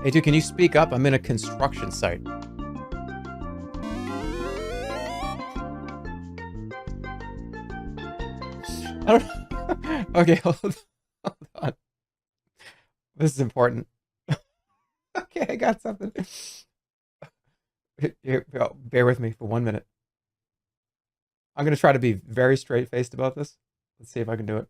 Hey, dude, can you speak up? I'm in a construction site. I don't know. Okay, hold on. This is important. Okay, I got something. Here, bear with me for 1 minute. I'm going to try to be very straight-faced about this. Let's see if I can do it.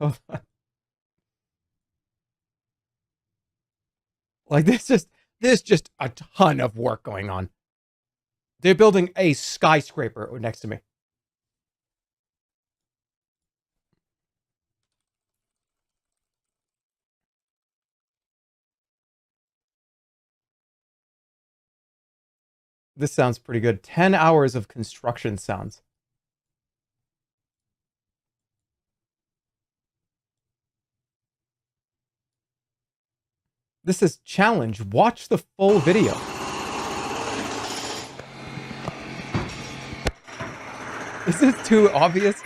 Hold on. Like there's just a ton of work going on. They're building a skyscraper next to me. This sounds pretty good. 10 hours of construction sounds. This is challenge. Watch the full video. Is this too obvious?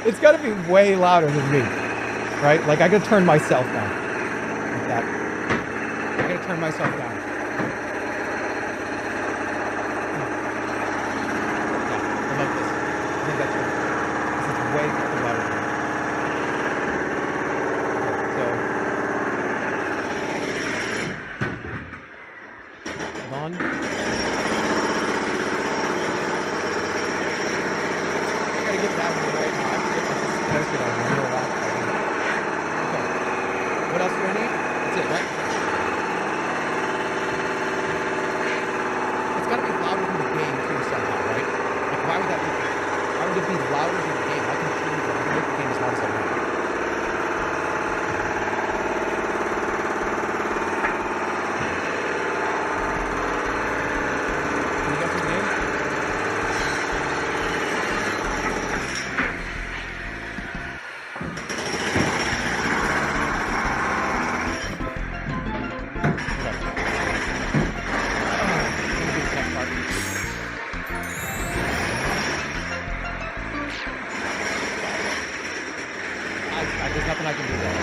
It's got to be way louder than me, right? Like I gotta turn myself down. Like that. I gotta turn myself down. Yeah, I love this. I think that's good. This is way fucking louder than me. Okay, so hold on. I gotta get that one right now. I forget to post it on the middle of that. Okay. What else do I need? That's it, right? It's gotta be louder than the game too somehow, right? Like why would that be? Why would it be louder than the game? I can change it. I can make the game as loud as I want. Can you guess his name? There's nothing I can do there.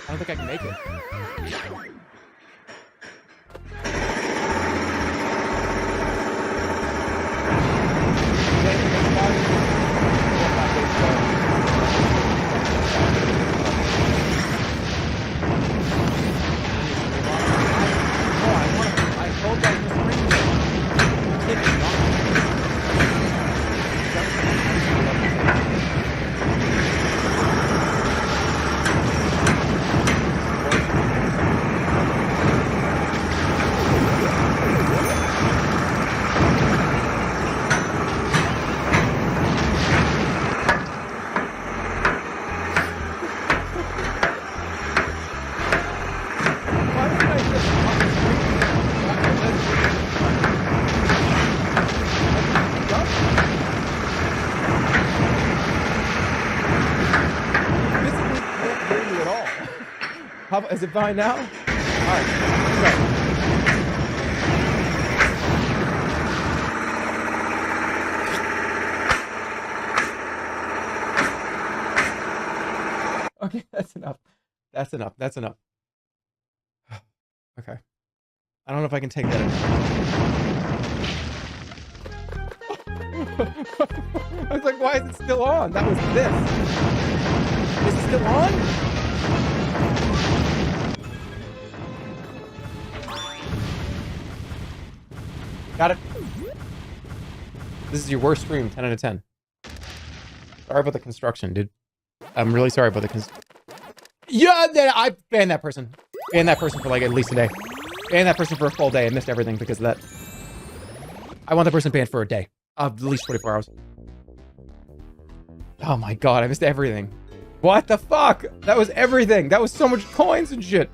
I don't think I can make it. Is it fine now? All right. Okay, that's enough. That's enough. That's enough. Okay. I don't know if I can take that. I was like, why is it still on? That was this. Is it still on? Got it. This is your worst stream, 10 out of 10. Sorry about the construction, dude. I'm really sorry about the Yeah, I banned that person. Banned that person for like at least a day. Banned that person for a full day. I missed everything because of that. I want the person banned for a day. At least 24 hours. Oh my god, I missed everything. What the fuck? That was everything. That was so much coins and shit.